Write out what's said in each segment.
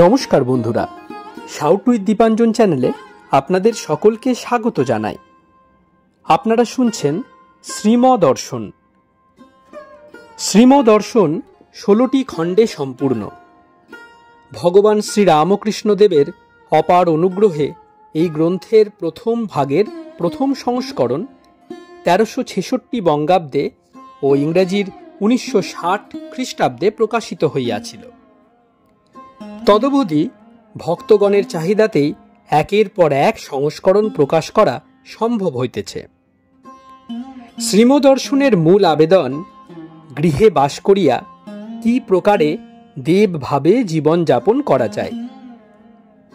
নমস্কার বন্ধুরা, shout with Dipanjan চ্যানেলে আপনাদের সকলকে স্বাগত জানাই। আপনারা শুনছেন শ্রীমদর্শন। শ্রীমদর্শন 16টি খণ্ডে সম্পূর্ণ। ভগবান শ্রীরামকৃষ্ণদেবের অপার অনুগ্রহে এই গ্রন্থের প্রথম ভাগের প্রথম সংস্করণ 1366 বঙ্গাব্দে ও ইংরেজির 1960 খ্রিস্টাব্দে প্রকাশিত হইয়াছিল। তদবধি ভক্তগণের চাহিদাতেই একের পর এক সংস্করণ প্রকাশ করা সম্ভব হইতেছে। শ্রীমদর্শনের মূল আবেদন, গৃহে বাস করিয়া কি প্রকারে দেবভাবে জীবনযাপন করা যায়,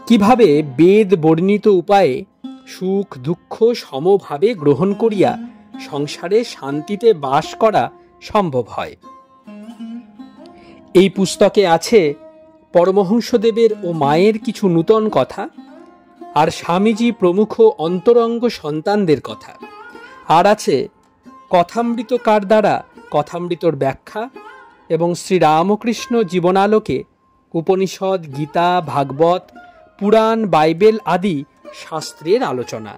কিভাবে বেদ বর্ণিত উপায়ে সুখ দুঃখ সমভাবে গ্রহণ করিয়া সংসারে শান্তিতে বাস করা সম্ভব হয়। এই পুস্তকে আছে পরমহংসদেবের ও মায়ের কিছু নূতন কথা, আর স্বামীজি প্রমুখ অন্তরঙ্গ সন্তানদের কথা, আর আছে কথামৃতকার দ্বারা কথামৃতর ব্যাখ্যা এবং শ্রীরামকৃষ্ণ জীবনালোকে উপনিষদ, গীতা, ভাগবত, পুরাণ, বাইবেল আদি শাস্ত্রের আলোচনা।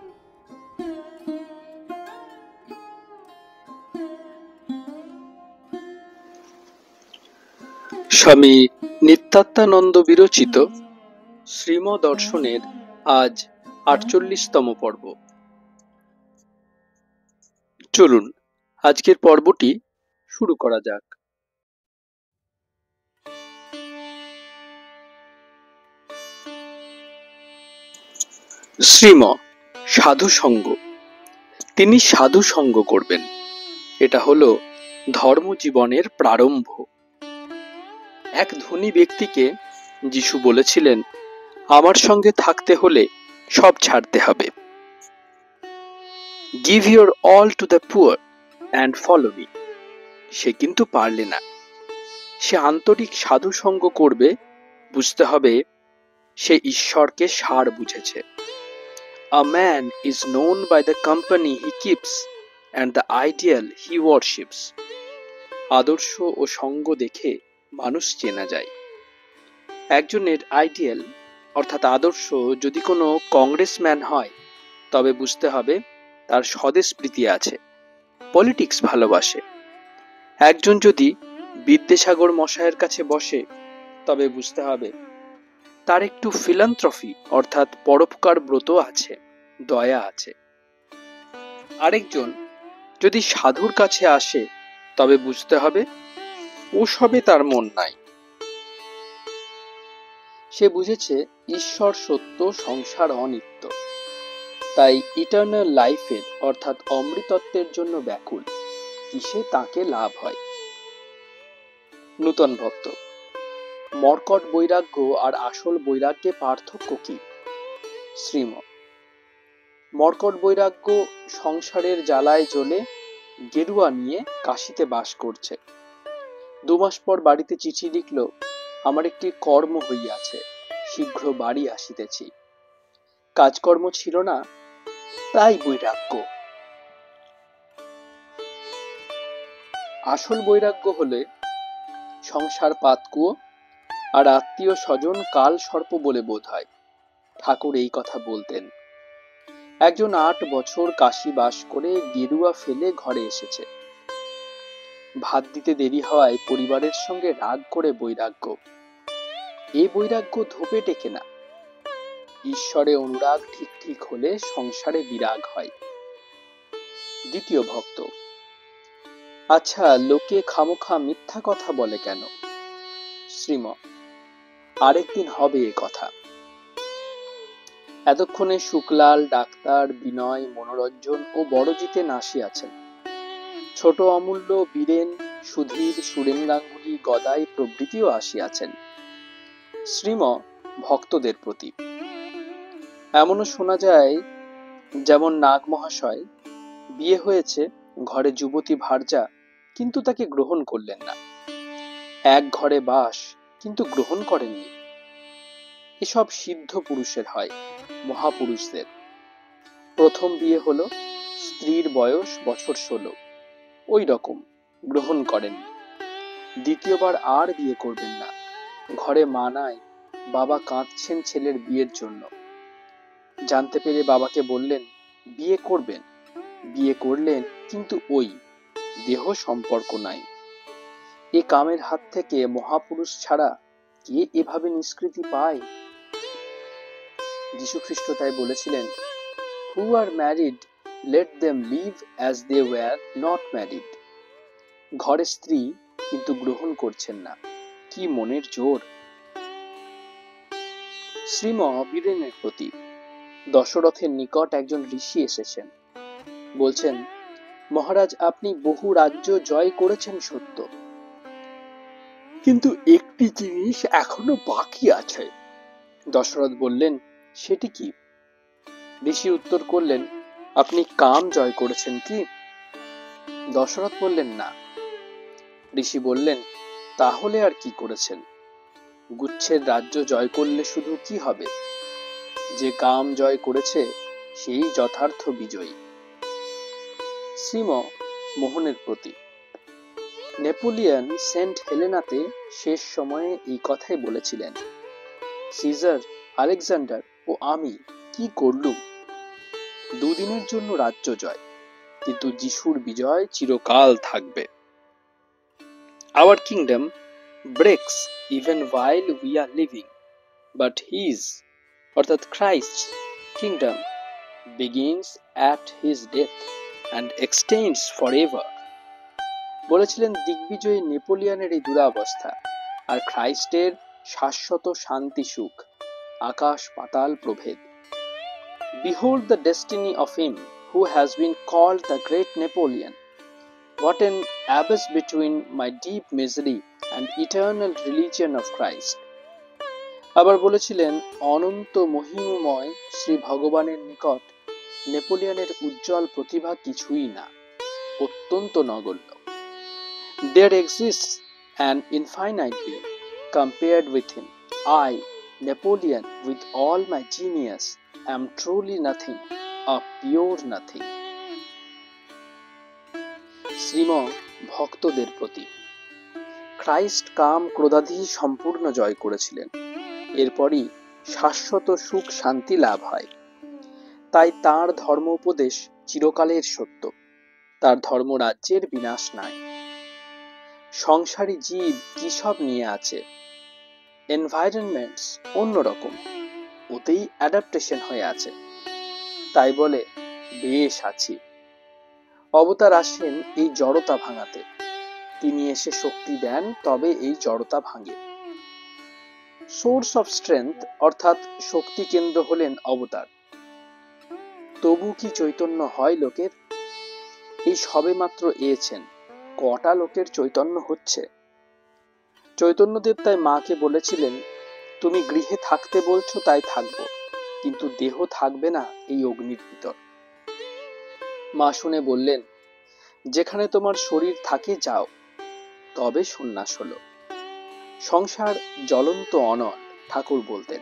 স্বামী নিত্যাত্মানন্দ বিরচিত শ্রীমদর্শনের আজ 48তম পর্ব। চলুন আজকের পর্বটি শুরু করা যাক। শ্রীম সাধু সঙ্গ। তিনি সাধু সঙ্গ করবেন, এটা হলো ধর্মজীবনের প্রারম্ভ। এক ধনী ব্যক্তিকে যিশু বলেছিলেন, আমার সঙ্গে থাকতে হলে সব ছাড়তে হবে। Give your all to the poor and follow me. সে কিন্তু পারলে না। সে আন্তরিক সাধু সঙ্গ করবে, বুঝতে হবে সে ঈশ্বরকে সার বুঝেছে। A man is known by the company he keeps and the ideal he worships. আদর্শ ও সঙ্গ দেখে মানুষ চেনা যায়। একজনের আইডিয়াল অর্থাৎ আদর্শ যদি কোনো কংগ্রেসম্যান হয়, তবে বুঝতে হবে তার স্বদেশপ্রীতি আছে, পলিটিক্স ভালোবাসে। একজন যদি বিদ্যাসাগর মশায়ের কাছে বসে, তবে বুঝতে হবে তার একটু ফিলান্থ্রফি অর্থাৎ পরোপকার ব্রত আছে, দয়া আছে। আরেকজন যদি সাধুর কাছে আসে, তবে বুঝতে হবে ওসবে তার মন নাই। সে বুঝেছে ঈশ্বর সত্য, সংসার অনিত্য, তাই ইটারনাল লাইফের অর্থাৎ অমৃতত্বের জন্য ব্যাকুল। কিসে তাকে লাভ হয়? নূতন ভক্ত, মর্কট বৈরাগ্য আর আসল বৈরাগ্যে পার্থক্য কি? শ্রীম মর্কট বৈরাগ্য সংসারের জ্বালায় জ্বলে গেরুয়া নিয়ে কাশীতে বাস করছে। 2 মাস পর বাড়িতে চিঠি লিখল, আমার একটি কর্ম হইয়াছে, শীঘ্র বাড়ি আসিতেছি। কাজকর্ম ছিল না, তাই বৈরাগ্য। আসল বৈরাগ্য হলে সংসার পাতকুয়ো আর আত্মীয় স্বজন কাল সর্প বলে বোধ হয়। ঠাকুর এই কথা বলতেন। একজন 8 বছর কাশী বাস করে গেরুয়া ফেলে ঘরে এসেছে। ভাত দিতে দেরি হওয়ায় পরিবারের সঙ্গে রাগ করে বৈরাগ্য। এই বৈরাগ্য ধোপে টেকে না। ঈশ্বরে অনুরাগ ঠিক ঠিক হলে সংসারে বিরাগ হয়। দ্বিতীয় ভক্ত, আচ্ছা, লোকে খামোখা মিথ্যা কথা বলে কেন? শ্রীম আরেকদিন হবে এ কথা। এতক্ষণে শুকলাল, ডাক্তার, বিনয়, মনোরঞ্জন ও বড়জিতেন আসিয়াছেন। ছোট অমূল্য, বীরেন, সুধীর, সুরেন গাঙ্গুলি, গদাই প্রভৃতিও আসিয়াছেন। শ্রীম ভক্তদের প্রতি। এমনও শোনা যায়, যেমন নাগ মহাশয়, বিয়ে হয়েছে, ঘরে যুবতী ভার্যা, কিন্তু তাকে গ্রহণ করলেন না। এক ঘরে বাস, কিন্তু গ্রহণ করেননি। এসব সিদ্ধ পুরুষের হয়, মহাপুরুষদের। প্রথম বিয়ে হলো, স্ত্রীর বয়স বছর 16, ওই রকম গ্রহণ করেননি। দ্বিতীয়বার আর বিয়ে করবেন না, ঘরে মা নাই, বাবা কাঁদছেন ছেলের বিয়ের জন্য। জানতে পেরে বাবাকে বললেন বিয়ে করবেন। বিয়ে করলেন, কিন্তু ওই দেহ সম্পর্ক নাই। এ কামের হাত থেকে মহাপুরুষ ছাড়া কে এভাবে নিষ্কৃতি পায়? যীশু খ্রিস্ট তাই বলেছিলেন, who are married let them live as they were not married. ঘরে স্ত্রী, কিন্তু গ্রহণ করছেন না, কি মনের জোর! শ্রীম বীরেনের প্রতি দশরথের নিকট একজন ঋষি এসেছেন। বলছেন, মহারাজ, আপনি বহু রাজ্য জয় করেছেন সত্য, কিন্তু একটি জিনিস এখনো বাকি আছে। দশরথ বললেন, সেটি কি? ঋষি উত্তর করলেন, আপনি কাম জয় করেছেন কি? দশরথ বললেন, না। ঋষি বললেন, তাহলে আর কি করেছেন? গুচ্ছের রাজ্য জয় করলে শুধু কি হবে? যে কাম জয় করেছে সেই যথার্থ বিজয়ী। শ্রীম মোহনের প্রতি নেপোলিয়ন সেন্ট হেলেনাতে শেষ সময়ে এই কথাই বলেছিলেন, সিজার, আলেকজান্ডার ও আমি কি করলুম? দুদিনের জন্য রাজ্য জয়, কিন্তু যিশুর বিজয় চিরকাল থাকবে। Our kingdom breaks even while we are living, but his, অর্থাৎ Christ's kingdom begins at his death and extends forever. বলেছিলেন দিগ্বিজয়ী নেপোলিয়নের এই দুরাবস্থা, আর খ্রাইস্টের শাশ্বত শান্তি সুখ আকাশ পাতাল প্রভেদ। Behold the destiny of him who has been called the great Napoleon. What an abyss between my deep misery and eternal religion of Christ. আবার বলেছিলেন, অনন্ত মহিমময় শ্রী ভগবানের নিকট নেপোলিয়নের উজ্জ্বল প্রতিভা কিছুই না, অত্যন্ত নগণ্য। There exists an infinite being compared with him. I, Napoleon, with all my genius, am truly nothing, a pure nothing. শ্রীম ভক্তদের প্রতি খ্রাইস্ট কাম ক্রোধাদি সম্পূর্ণ জয় করেছিলেন, এরপরই শাশ্বত সুখ শান্তি লাভ হয়। তাই তাঁর ধর্ম উপদেশ চিরকালের সত্য, তার ধর্মরাজ্যের বিনাশ নাই। সংসারী জীব কি সব নিয়ে আছে, এনভায়রনমেন্টস অন্যরকম, ওতেই অ্যাডাপ্টেশন হয়ে আছে, তাই বলে বেশ আছি। অবতার আসেন এই জড়তা ভাঙাতে, তিনি এসে শক্তি দেন, তবে এই জড়তা ভাঙে। সোর্স অফ স্ট্রেংথ অর্থাৎ শক্তি কেন্দ্র হলেন অবতার। তবু কি চৈতন্য হয় লোকের? এই সবে মাত্র এসেছেন, কটা লোকের চৈতন্য হচ্ছে? চৈতন্যদেব তাই মাকে বলেছিলেন, তুমি গৃহে থাকতে বলছো তাই থাকবো, কিন্তু দেহ থাকবে না এই অগ্নির ভিতর। মা শুনে বললেন, যেখানে তোমার শরীর থাকে যাও। তবে সন্ন্যাস হলো। সংসার জ্বলন্ত অনল, ঠাকুর বলতেন।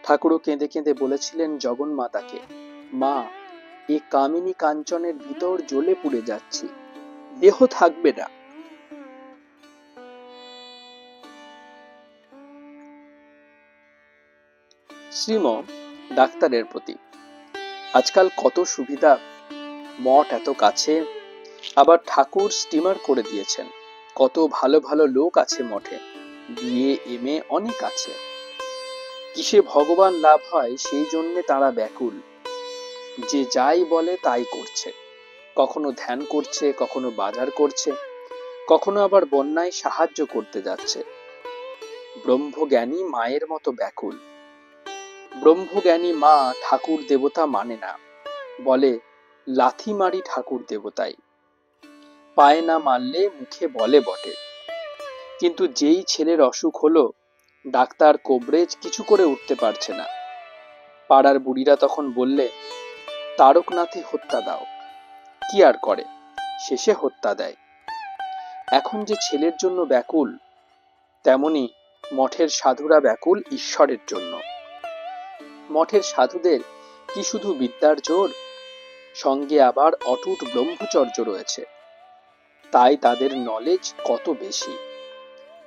ঠাকুরও কেঁদে কেঁদে বলেছিলেন জগন্মাতাকে, মা, এ কামিনী কাঞ্চনের ভিতর জ্বলে পুড়ে যাচ্ছি, দেহ থাকবে না। শ্রীম ডাক্তারের প্রতি আজকাল কত সুবিধা, মঠ এত কাছে, আবার ঠাকুর স্টিমার করে দিয়েছেন, কত ভালো ভালো লোক আছে মঠে, বিএ এমএ অনেক আছে। কিসে ভগবান লাভ হয় সেই জন্য তারা ব্যাকুল। যে যাই বলে তাই করছে, কখনো ধ্যান করছে, কখনো বাজার করছে, কখনো আবার বন্যায় সাহায্য করতে যাচ্ছে। ব্রহ্মজ্ঞানী মায়ের মতো ব্যাকুল। ব্রহ্মজ্ঞানী মা ঠাকুর দেবতা মানে না, বলে লাথি মারি ঠাকুর দেবতাই। পায়ে না মারলে মুখে বলে বটে, কিন্তু যেই ছেলের অসুখ হলো, ডাক্তার কোবরেজ কিছু করে উঠতে পারছে না। পাড়ার বুড়িরা তখন বললে, তারকনাথে হত্যা দাও। কি আর করে, শেষে হত্যা দেয়। এখন যে ছেলের জন্য ব্যাকুল, তেমনি মঠের সাধুরা ব্যাকুল ঈশ্বরের জন্য। মঠের সাধুদের কি শুধু বিদ্যার জোর, সঙ্গে আবার অটুট ব্রহ্মচর্য রয়েছে, তাই তাদের নলেজ কত বেশি।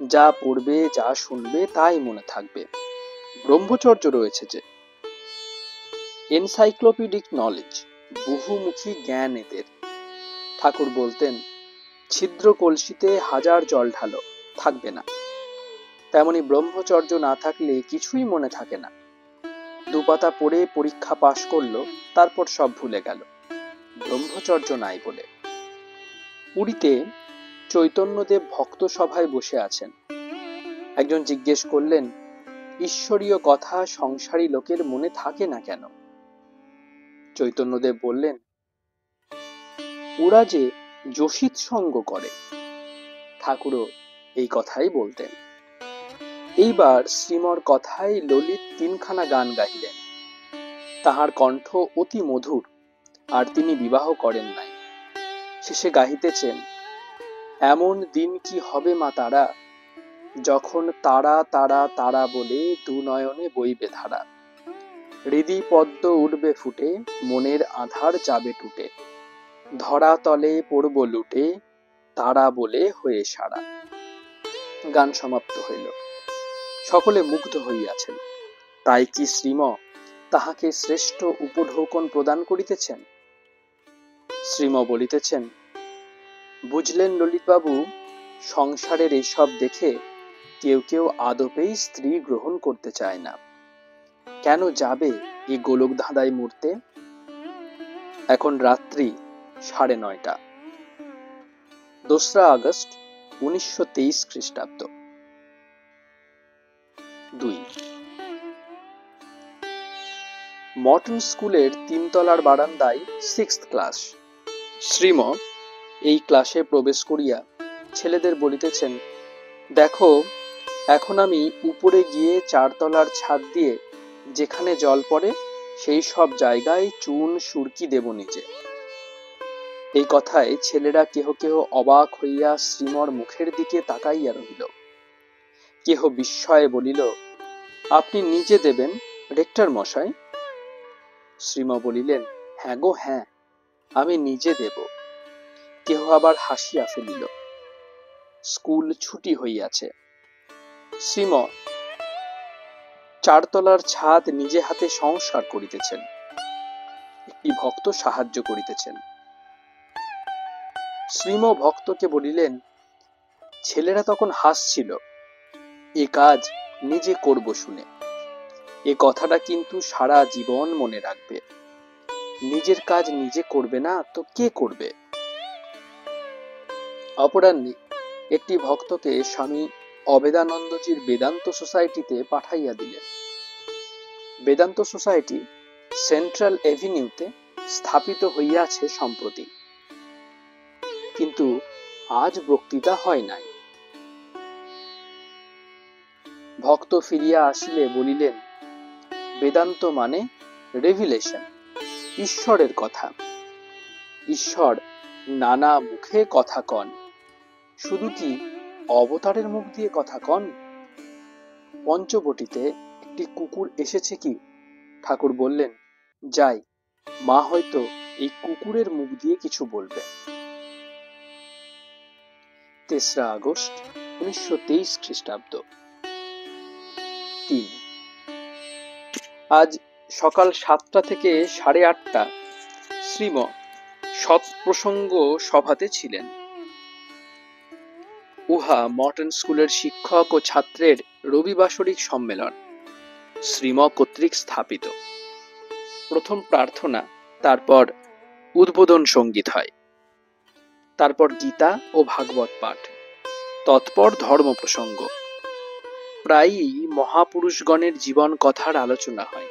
যা পড়বে, যা শুনবে তাই মনে থাকবে। ব্রহ্মচর্য রয়েছে যে, এনসাইক্লোপিডিক নলেজ, বহুমুখী জ্ঞান এদের। ঠাকুর বলতেন, ছিদ্র কলসিতে হাজার জল ঢালো, থাকবে না। তেমনি ব্রহ্মচর্য না থাকলে কিছুই মনে থাকে না। দুপাতা পড়ে পরীক্ষা পাশ করলো, তারপর সব ভুলে গেল, ব্রহ্মচর্য নাই বলে। পুরীতে চৈতন্যদেব ভক্ত সভায় বসে আছেন। একজন জিজ্ঞেস করলেন, ঈশ্বরীয় কথা সংসারী লোকের মনে থাকে না কেন? চৈতন্যদেব বললেন, ওরা যে যোশিত সঙ্গ করে। ঠাকুরও এই কথাই বলতেন। এইবার শ্রীমর কথায় ললিত তিনখানা গান গাইলেন। তাহার কণ্ঠ অতি মধুর, আর তিনি বিবাহ করেন নাই। শেষে গাহিতেছেন, এমন দিন কি হবে মা তারা, যখন তারা তারা তারা বলে দু নয়নে বইবে ধারা। হৃদি পদ্ম উঠবে ফুটে, মনের আধার যাবে টুটে, ধরা তলে পড়ব লুটে, তারা বলে হয়ে সারা। গান সমাপ্ত হইল। সকলে মুগ্ধ হইয়াছেন। তাই কি শ্রীম তাহাকে শ্রেষ্ঠ উপঢৌকন প্রদান করিতেছেন? শ্রীম বলিতেছেন, বুঝলেন ললিতবাবু, সংসারের এসব দেখে কেউ কেউ আদপেই স্ত্রী গ্রহণ করতে চায় না। কেন যাবে এই গোলক ধাঁধায় মরতে? এখন রাত্রি 9:30। 2রা আগস্ট 1923 খ্রিস্টাব্দ। 2। মর্টন স্কুলের 3তলার বারান্দায় 6th ক্লাস। শ্রীম এই ক্লাসে প্রবেশ করিয়া ছেলেদের বলিতেছেন, দেখো, এখন আমি উপরে গিয়ে 4তলার ছাদ দিয়ে যেখানে জল পড়ে সেই সব জায়গায় চুন সুরকি দেব নিজে। এই কথায় ছেলেরা কেহ কেহ অবাক হইয়া শ্রীমর মুখের দিকে তাকাইয়া রহিল। কেহ বিস্ময়ে বলিল, আপনি নিজে দেবেন রেক্টর মশাই? শ্রীম বলিলেন, হ্যাঁ গো হ্যাঁ, আমি নিজে দেব। কেহ আবার হাসিয়া ফেলিল। স্কুল ছুটি হইয়াছে। শ্রীম 4তলার ছাদ নিজে হাতে সংস্কার করিতেছেন। একটি ভক্ত সাহায্য করিতেছেন। শ্রীম ভক্তকে বলিলেন, ছেলেরা তখন হাসছিল, এ কাজ নিজে করব শুনে। এ কথাটা কিন্তু সারা জীবন মনে রাখবে। নিজের কাজ নিজে করবে না তো কে করবে? অপরাহ্নে একটি ভক্তকে স্বামী অবেদানন্দজির বেদান্ত সোসাইটিতে পাঠাইয়া দিলেন। বেদান্ত সোসাইটি সেন্ট্রাল এভিনিউতে স্থাপিত হইয়াছে সম্প্রতি, কিন্তু আজ বক্তৃতা হয় নাই। ভক্ত ফিরিয়া আসিলে বলিলেন, বেদান্ত মানে রেভিলেশন, ঈশ্বরের কথা। ঈশ্বর নানা মুখে কথা কন, শুধু কি অবতারের মুখ দিয়ে কথা কন? পঞ্চবটিতে একটি কুকুর এসেছে কি? ঠাকুর বললেন, যাই, মা হয়তো এই কুকুরের মুখ দিয়ে কিছু বলবে। 3রা আগস্ট 1923 খ্রিস্টাব্দ। 3। আজ সকাল 7টা থেকে 8:30 শ্রীম সৎপ্রসঙ্গ সভাতে ছিলেন। উহা মর্টন স্কুলের শিক্ষক ও ছাত্রের রবিবাসরিক সম্মেলন, শ্রীম কর্তৃক স্থাপিত। প্রথম প্রার্থনা, তারপর উদ্বোধন সঙ্গীত হয়, তারপর গীতা ও ভাগবত পাঠ, তৎপর ধর্ম প্রসঙ্গ। প্রায়ই মহাপুরুষগণের জীবন কথার আলোচনা হয়।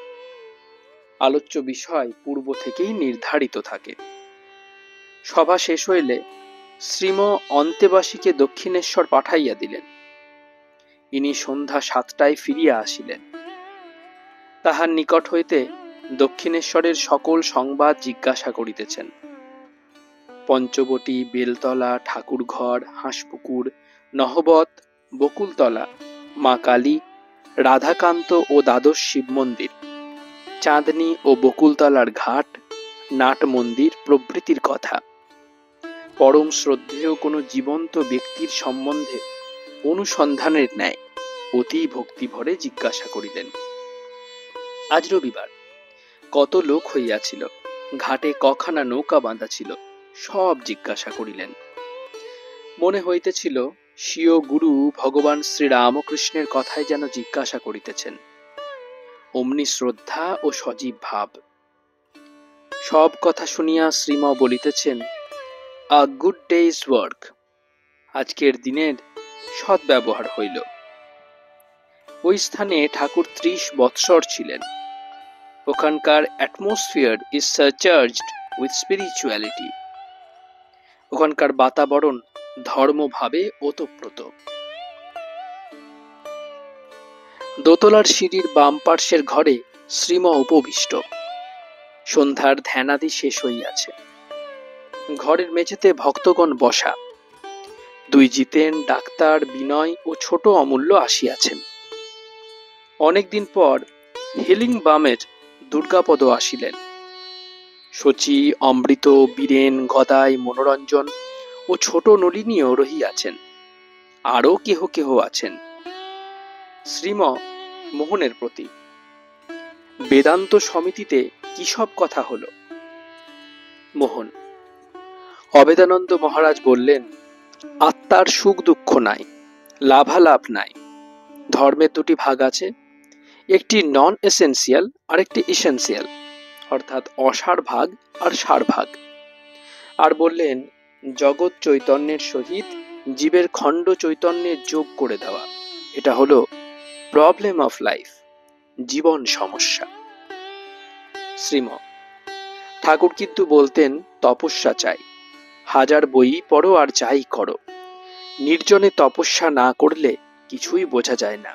আলোচ্য বিষয় পূর্ব থেকেই নির্ধারিত থাকে। সভা শেষ হইলে শ্রীম অন্তেবাসীকে দক্ষিণেশ্বর পাঠাইয়া দিলেন। ইনি সন্ধ্যা 7টায় ফিরিয়া আসিলেন। তাহার নিকট হইতে দক্ষিণেশ্বরের সকল সংবাদ জিজ্ঞাসা করিতেছেন। পঞ্চবটি, বেলতলা, ঠাকুরঘর, হাঁসপুকুর, নহবত, বকুলতলা, মা কালী, রাধাকান্ত ও দ্বাদশ শিব মন্দির, চাঁদনী ও বকুলতলার ঘাট, নাট মন্দির প্রভৃতির কথা। পরম শ্রদ্ধেয় কোনো জীবন্ত ব্যক্তির সম্বন্ধে অনুসন্ধানের ন্যায় অতি ভক্তি ভরে জিজ্ঞাসা করিলেন, আজ রবিবার, কত লোক হইয়াছিল, ঘাটে কখানা নৌকা বাঁধা ছিল, সব জিজ্ঞাসা করিলেন। মনে হইতেছিল স্বীয় গুরু ভগবান শ্রীরামকৃষ্ণের কথাই যেন জিজ্ঞাসা করিতেছেন। অমনি শ্রদ্ধা ও সজীব ভাব। সব কথা শুনিয়া শ্রীম বলিতেছেন, আ গুড ডেইজ ওয়ার্ক, আজকের দিনের সৎ ব্যবহার হইল। ওই স্থানে ঠাকুর 30 বৎসর ছিলেন। ওখানকার অ্যাটমসফিয়ার ইজ সারচার্জড উইথ স্পিরিচুয়ালিটি। ওখানকার বাতাবরণ ধর্মভাবে ওতপ্রোত। দোতলার সিঁড়ির বাম পার্শ্বের ঘরে শ্রীম উপবিষ্ট। সন্ধ্যার ধ্যানাদি শেষ হইয়াছে। ঘরের মেঝেতে ভক্তগণ বসা। 2 জিতেন, ডাক্তার, বিনয় ও ছোট অমূল্য আসিয়াছেন। অনেকদিন পর হিলিং বামের দুর্গাপদ আসিলেন। শচী, অমৃত, বীরেন, গদাই, মনোরঞ্জন ও ছোট নলিনীও রহিয়াছেন। আরও কেহ কেহ আছেন। শ্রীম মোহনের প্রতি। বেদান্ত সমিতিতে কি সব কথা হলো? মোহন, অবেদানন্দ মহারাজ বললেন, আত্মার সুখ দুঃখ নাই, লাভালাভ নাই। ধর্মের 2টি ভাগ আছে, একটি নন এসেন্সিয়াল আর একটি এসেন্সিয়াল, অর্থাৎ অসার ভাগ আর সার ভাগ। আর বললেন, জগৎ চৈতন্যের সহিত জীবের খণ্ড চৈতন্যের যোগ করে দেওয়া, এটা হলো প্রবলেম অফ লাইফ, জীবন সমস্যা। শ্রীম, ঠাকুর কিন্তু বলতেন তপস্যা চাই, 1000 বই পড়ো আর যাই করো, নির্জনে তপস্যা না করলে কিছুই বোঝা যায় না।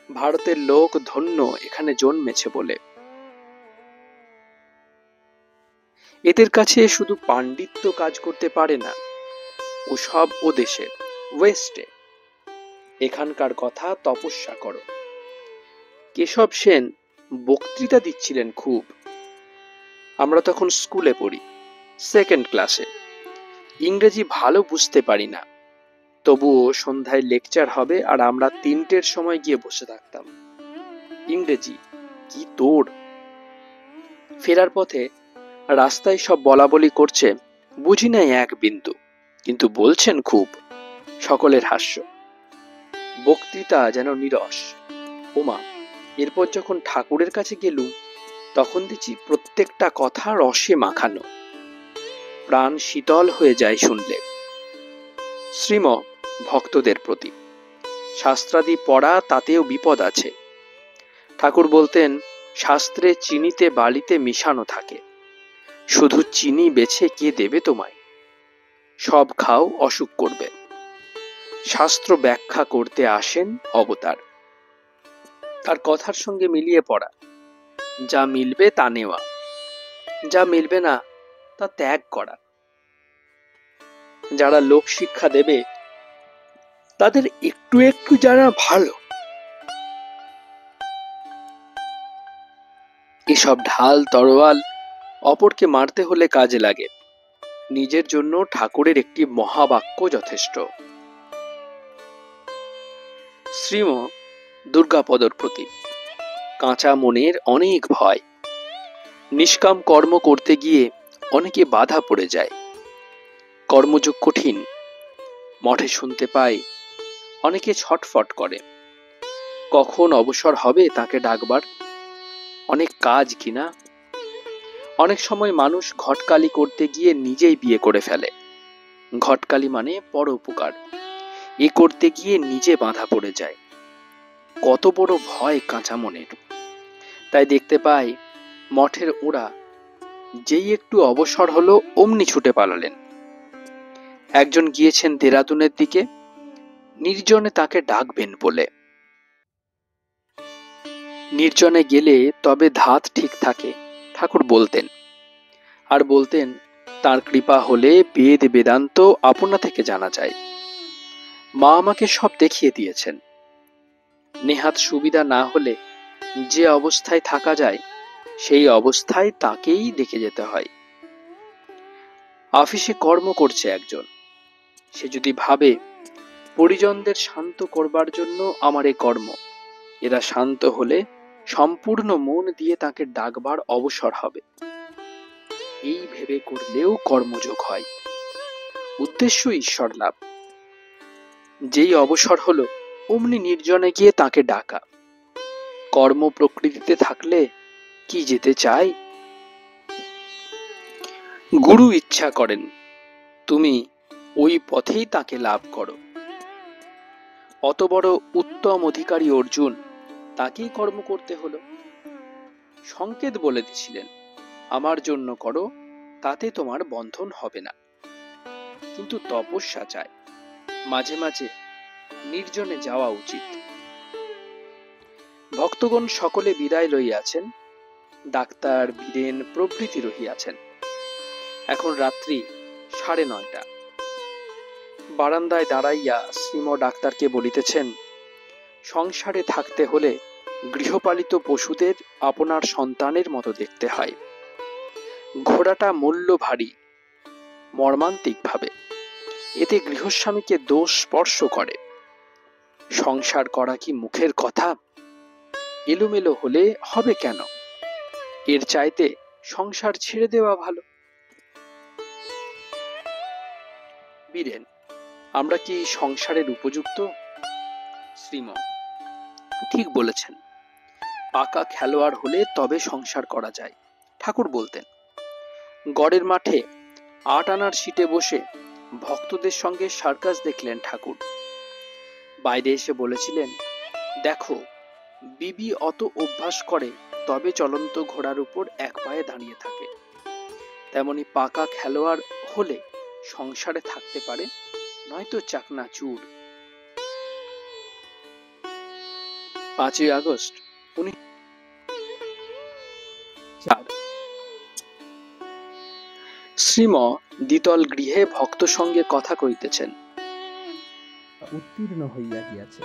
ভারতের লোক ধন্য এখানে জন্মেছে বলে। এদের কাছে শুধু পাণ্ডিত্য কাজ করতে পারে না, ও সব ও দেশে, ওয়েস্টে। এখানকার কথা তপস্যা করো। কেশব সেন বক্তৃতা দিচ্ছিলেন খুব। আমরা তখন স্কুলে পড়ি, 2nd ক্লাসে। ইংরেজি ভালো বুঝতে পারি না, তবুও সন্ধ্যায় লেকচার হবে আর আমরা 3টের সময় গিয়ে বসে থাকতাম। ইংরেজি কি তোড়! ফেরার পথে রাস্তায় সব বলাবলি করছে, বুঝি নাই এক বিন্দু, কিন্তু বলছেন খুব। সকলের হাস্য। বক্তৃতা যেন নিরস। ওমা, এরপর যখন ঠাকুরের কাছে গেলুম, তখন দেখি প্রত্যেকটা কথা রসে মাখানো। প্রাণ শীতল হয়ে যায় শুনলে। শ্রীম ভক্তদের প্রতি। শাস্ত্রাদি পড়া, তাতেও বিপদ আছে। ঠাকুর বলতেন, শাস্ত্রে চিনিতে বালিতে মিশানো থাকে, শুধু চিনি বেছে কে দেবে তোমায়? সব খাও, অসুখ করবে। শাস্ত্র ব্যাখ্যা করতে আসেন অবতার। তার কথার সঙ্গে মিলিয়ে পড়া, যা মিলবে তা নেওয়া, যা মিলবে না তা ত্যাগ করা। যারা লোক শিক্ষা দেবে তাদের একটু একটু জানা ভালো। এসব ঢাল তরোয়াল অপরকে মারতে হলে কাজে লাগে, নিজের জন্য ঠাকুরের একটি মহাবাক্য যথেষ্ট। শ্রীম দুর্গাপদর প্রতি। কাঁচা মনের অনেক ভয়। নিষ্কাম কর্ম করতে গিয়ে অনেকে বাধা পড়ে যায়। কর্মযোগ কঠিন। মঠে শুনতে পাই অনেকে ছটফট করে, কখন অবসর হবে তাকে ডাকবার। অনেক কাজ কিনা। অনেক সময় মানুষ ঘটকালি করতে গিয়ে নিজেই বিয়ে করে ফেলে। ঘটকালি মানে পরোপকার। এ করতে গিয়ে নিজে বাধা পড়ে যায়। কত বড় ভয় কাঁচা মনের। তাই দেখতে পাই মঠের ওরা যেই একটু অবসর হলো অমনি ছুটে পালালেন। একজন গিয়েছেন দেরাদুনের দিকে, নির্জনে তাকে ডাকবেন বলে। নির্জনে গেলে তবে ধাত ঠিক থাকে, ঠাকুর বলতেন। আর বলতেন, তার কৃপা হলে বেদ বেদান্ত আপনা থেকে জানা যায়। মা আমাকে সব দেখিয়ে দিয়েছেন। নেহাত সুবিধা না হলে যে অবস্থায় থাকা যায় সেই অবস্থায় তাকেই দেখে যেতে হয়। অফিসে কর্ম করছে একজন, সে যদি ভাবে পরিজনদের শান্ত করবার জন্য আমার এ কর্ম। এরা শান্ত হলে সম্পূর্ণ মন দিয়ে তাকে ডাকবার অবসর হবে। এই ভেবে করলেও কর্মযোগ হয়, উদ্দেশ্য ঈশ্বর লাভ। যেই অবসর হলো অমনি নির্জনে গিয়ে তাকে ডাকা। কর্ম প্রকৃতিতে থাকলে কি যেতে চাই? গুরু ইচ্ছা করেন তুমি ওই পথেই তাকে লাভ করো। অত বড় উত্তম অধিকারী অর্জুন, তাকেই কর্ম করতে হলো। সংকেত বলে দিছিলেন, আমার জন্য করো, তাতে তোমার বন্ধন হবে না। কিন্তু তপস্যা চায়, মাঝে মাঝে নির্জনে যাওয়া উচিত। ভক্তগণ সকলে বিদায় লইয়াছেন, ডাক্তার বীরেন প্রভৃতি রহিয়াছেন। এখন রাত্রি 9:30। বারান্দায় দাঁড়াইয়া শ্রীম ডাক্তারকে বলিতেছেন, সংসারে থাকতে হলে গৃহপালিত পশুদের আপনার সন্তানের মতো দেখতে হয়। ঘোড়াটা মূল্য ভারী, মর্মান্তিক ভাবে, এতে গৃহস্বামীকে দোষ স্পর্শ করে। সংসার করা কি মুখের কথা? এলোমেলো হলে হবে কেন? এর চাইতে সংসার ছেড়ে দেওয়া ভালো। বীরেন, আমরা কি সংসারের উপযুক্ত? শ্রীম, ঠিক বলেছেন। পাকা খেলোয়াড় হলে তবে সংসার করা যায়। ঠাকুর বলতেন, গড়ের মাঠে 8 আনার সিটে বসে ভক্তদের সঙ্গে সার্কাস দেখলেন ঠাকুর। বাইরে এসে বলেছিলেন, দেখো বিবি অত অভ্যাস করে তবে চলন্ত ঘোড়ার উপর এক পায়ে দাঁড়িয়ে থাকে। তেমনি পাকা খেলোয়াড় হলে সংসারে থাকতে পারে, নয়তো চাকনা চুর। 5ই আগস্ট 1904। শ্রীম দ্বিতল গৃহে ভক্ত সঙ্গে কথা কইতেছেন। উত্তীর্ণ হইয়া গিয়াছে।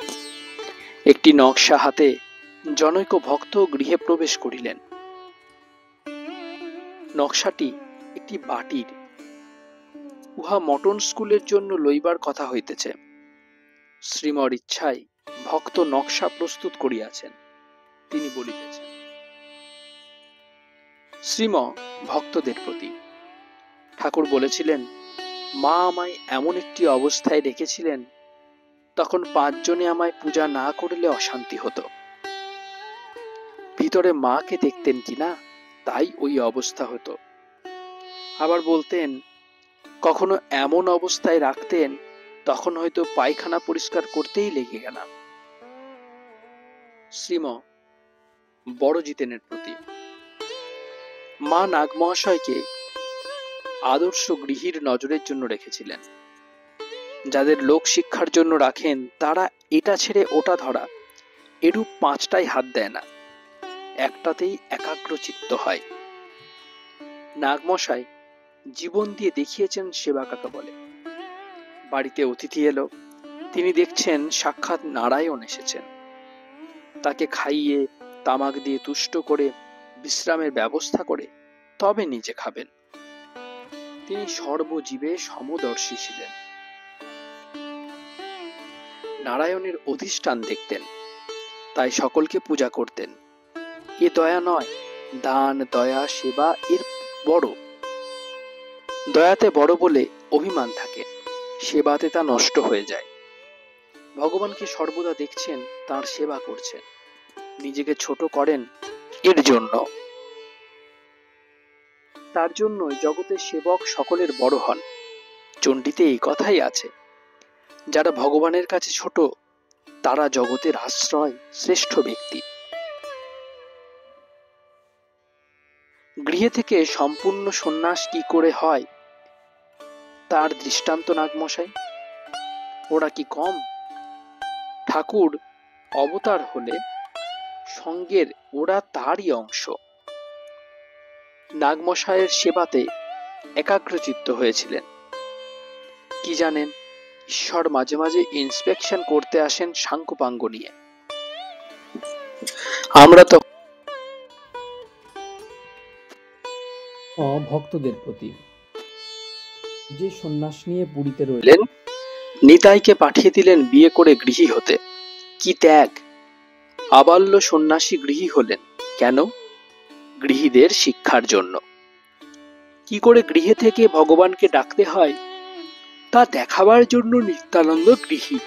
একটি নকশা হাতে জনৈক ভক্ত গৃহে প্রবেশ করিলেন। নকশাটি একটি বাটির, উহা মটন স্কুলের জন্য লইবার কথা হইতেছে। শ্রীমর ইচ্ছায় ভক্ত নকশা প্রস্তুত করিয়াছেন। তিনি বলিতেছেন, শ্রীম ভক্তদের প্রতি। ঠাকুর বলেছিলেন, মা আমায় এমন একটি অবস্থায় রেখেছিলেন, তখন 5 জনে আমায় পূজা না করলে অশান্তি হতো। ভিতরে মাকে দেখতেন কিনা, তাই ওই অবস্থা হতো। আবার বলতেন, কখনো এমন অবস্থায় রাখতেন, তখন হয়তো পায়খানা পরিষ্কার করতেই লেগে গেলাম। শ্রীম বড় জিতেনের প্রতি। মা নাগমহাশয়কে আদর্শ গৃহীর নজরের জন্য রেখেছিলেন। যাদের লোক শিক্ষার জন্য রাখেন তারা এটা ছেড়ে ওটা ধরা, এরূপ 5টায় হাত দেয় না, একটাতেই একাগ্র চিত্ত হয়। নাগমশাই জীবন দিয়ে দেখিয়েছেন সেবা কাকে বলে। বাড়িতে অতিথি এলো, তিনি দেখছেন সাক্ষাৎ নারায়ণ এসেছেন। তাকে খাইয়ে তামাক দিয়ে তুষ্ট করে বিশ্রামের ব্যবস্থা করে তবে নিজে খাবেন। তিনি সর্বজীবে সমদর্শী ছিলেন। নারায়ণের অধিষ্ঠান দেখতেন, তাই সকলকে পূজা করতেন। এ দয়া নয়, দান দয়া সেবা এর বড়। দয়াতে বড় বলে অভিমান থাকে, সেবাতে তা নষ্ট হয়ে যায়। ভগবানকে সর্বদা দেখছেন, তার সেবা করছেন, নিজেকে ছোট করেন এর জন্য। তার জন্যই জগতের সেবক সকলের বড় হন। চণ্ডীতে এই কথাই আছে, যারা ভগবানের কাছে ছোট তারা জগতের আশ্রয় শ্রেষ্ঠ ব্যক্তি। গৃহে থেকে সম্পূর্ণ সন্ন্যাস কি করে হয় তার দৃষ্টান্ত নাগমশাই। ওরা কি কম? ঠাকুর অবতার হলে সঙ্গের ওরা তারই অংশ। নাগমশায়ের সেবাতে একাগ্রচিত্ত হয়েছিলেন। কি জানেন, ঈশ্বর মাঝে মাঝে ইন্সপেকশন করতে আসেন সাঙ্গপাঙ্গ নিয়ে। আমরা তো ভক্তদের প্রতি যে সন্ন্যাস নিয়ে পুরীতে রইলেন, নিতাইকে পাঠিয়ে দিলেন বিয়ে করে গৃহী হতে। কি ত্যাগ! আবাল্য সন্ন্যাসী গৃহী হলেন কেন? গৃহীদের শিক্ষার জন্য। কি করে গৃহে থেকে ভগবানকে ডাকতে হয় তা দেখাবার জন্য নিত্যানন্দ গৃহী।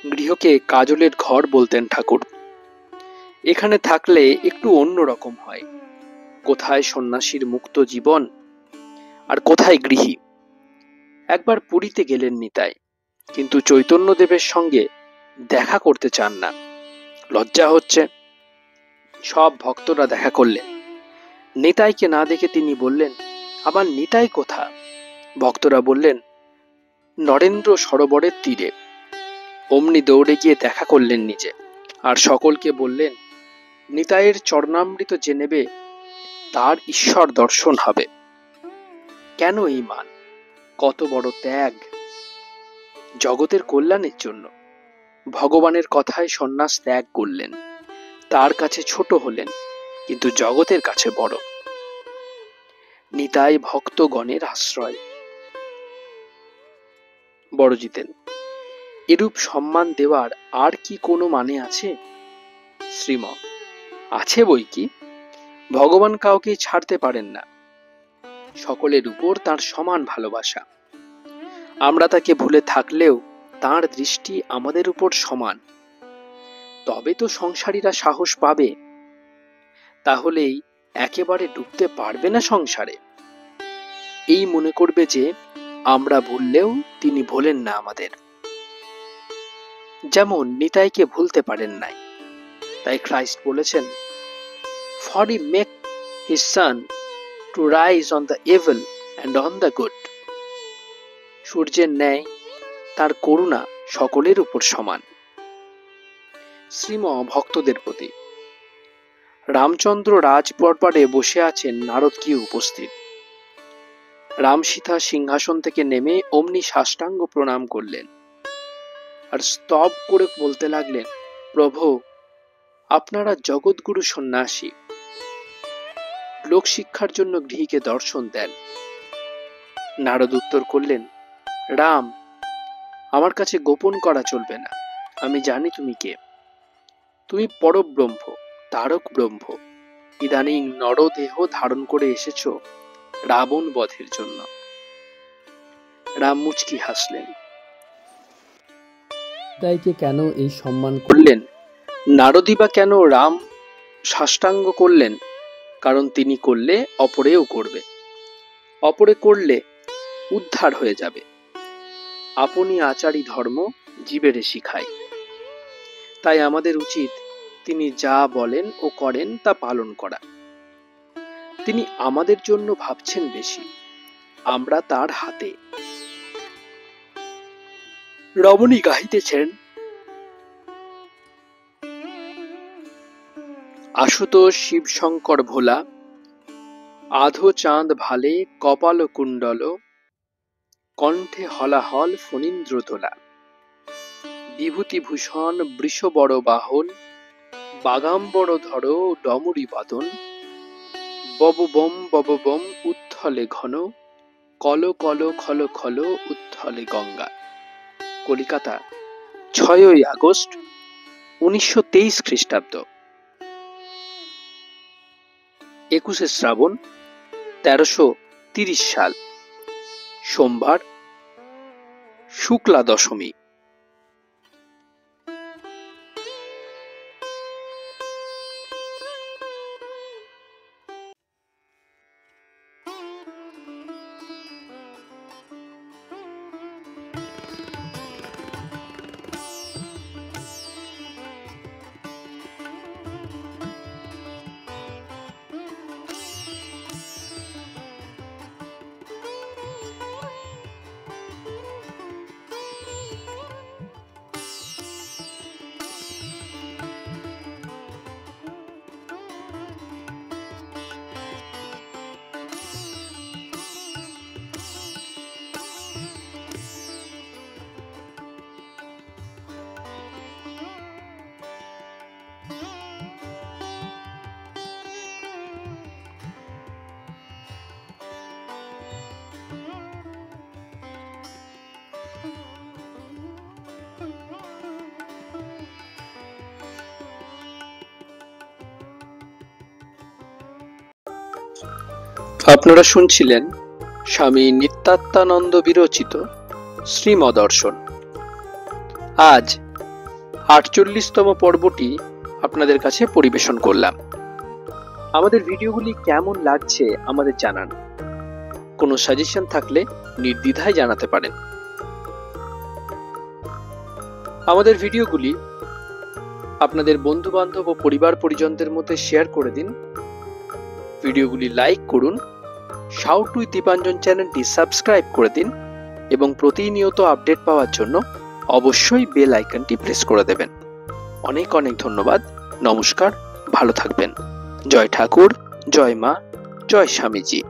গৃহকে কাজলের ঘর বলতেন ঠাকুর। এখানে থাকলে একটু অন্য রকম হয়। কোথায় সন্ন্যাসীর মুক্ত জীবন আর কোথায় গৃহী। একবার পুরীতে গেলেন নিতাই, কিন্তু চৈতন্যদেবের সঙ্গে দেখা করতে চান না, লজ্জা হচ্ছে। সব ভক্তরা দেখা করলেন। নিতাইকে না দেখে তিনি বললেন, আমার নিতাই কোথা? ভক্তরা বললেন, নরেন্দ্র সরোবরের তীরে। অমনি দৌড়ে গিয়ে দেখা করলেন নিজে, আর সকলকে বললেন, নিতাইয়ের চরণামৃত যে নেবে তার ঈশ্বর দর্শন হবে। কেন এই মান? কত বড় ত্যাগ! জগতের কল্যাণের জন্য ভগবানের কথায় সন্ন্যাস ত্যাগ করলেন। তার কাছে ছোট হলেন, কিন্তু জগতের কাছে বড়। নিতাই ভক্তগণের আশ্রয়। বড় জিতেন, এরূপ সম্মান দেওয়ার আর কি কোনো মানে আছে? শ্রীম, আছে বই কি। ভগবান কাউকে ছাড়তে পারেন না। সকলের উপর তার সমান ভালোবাসা। আমরা তাকে ভুলে থাকলেও তার দৃষ্টি আমাদের উপর সমান। তবে তো সংসারীরা সাহস পাবে। তাহলেই একেবারে ডুবতে পারবে না সংসারে। এই মনে করবে যে আমরা ভুললেও তিনি ভোলেন না আমাদের। যেমন নিতাইকে ভুলতে পারেন নাই, তাই খ্রাইস্ট বলেছেন, For he make his sun to rise on the evil and on the good. সূর্যের ন্যায় তার করুণা সকলের উপর সমান। শ্রীম ভক্তদের প্রতি। রামচন্দ্র রাজদরবারে বসে আছেন, নারদ গিয়ে উপস্থিত। রাম সীতা সিংহাসন থেকে নেমে অমনি সাষ্টাঙ্গ প্রণাম করলেন, আর স্তব করে বলতে লাগলেন, প্রভু, আপনারা জগৎগুরু সন্ন্যাসী, লোক শিক্ষার জন্য গৃহীকে দর্শন দেন। নারদ উত্তর করলেন, রাম, আমার কাছে গোপন করা চলবে না। আমি জানি তুমি কে। তুমি পরব্রহ্ম, তারক ব্রহ্ম। ইদানিং নরদেহ ধারণ করে এসেছ রাবণ বধের জন্য। রাম মুচকি হাসলেন। তাইকে কেন এই সম্মান করলেন? নারদই বা কেন রাম সাষ্টাঙ্গ করলেন? কারণ তিনি করলে অপরেও করবে, অপরে করলে উদ্ধার হয়ে যাবে। আপনি আচারী ধর্ম জীবেরে শিখায়। তাই আমাদের উচিত তিনি যা বলেন ও করেন তা পালন করা। তিনি আমাদের জন্য ভাবছেন বেশি, আমরা তার হাতে। রমণী গাহিতেছেন, আশুতোষ শিবশঙ্কর ভোলা, আধো চাঁদ ভালে কপাল কুণ্ডল, কণ্ঠে হলাহল ফণীন্দ্র তোলা, বিভূতিভূষণ বৃষ বড় বাহন, বাগাম্বর ধর ডমরী বাদন, বব উত্থলে ঘন, কল কল খল খল উত্থলে গঙ্গা। কলিকাতা, 6ই আগস্ট 1923 খ্রিস্টাব্দ। 21শে শ্রাবণ 1330 সাল, সোমবার, শুক্লা দশমী। আপনারা শুনছিলেন স্বামী নিত্যাত্মানন্দ বিরচিত শ্রীমদর্শন। আজ ৪৮তম পর্বটি আপনাদের কাছে পরিবেশন করলাম। আমাদের ভিডিওগুলি কেমন লাগছে আমাদের জানান। কোনো সাজেশন থাকলে নির্দ্বিধায় জানাতে পারেন। আমাদের ভিডিওগুলি আপনাদের বন্ধু বান্ধব ও পরিবার পরিজনদের মধ্যে শেয়ার করে দিন। ভিডিওগুলি লাইক করুন। শাউট উইথ দীপাঞ্জন চ্যানেলটি সাবস্ক্রাইব করে দিন এবং প্রতিনিয়ত আপডেট পাওয়ার জন্য অবশ্যই বেল আইকনটি প্রেস করে দেবেন। অনেক অনেক ধন্যবাদ। নমস্কার, ভালো থাকবেন। জয় ঠাকুর, জয় মা, জয় স্বামীজি।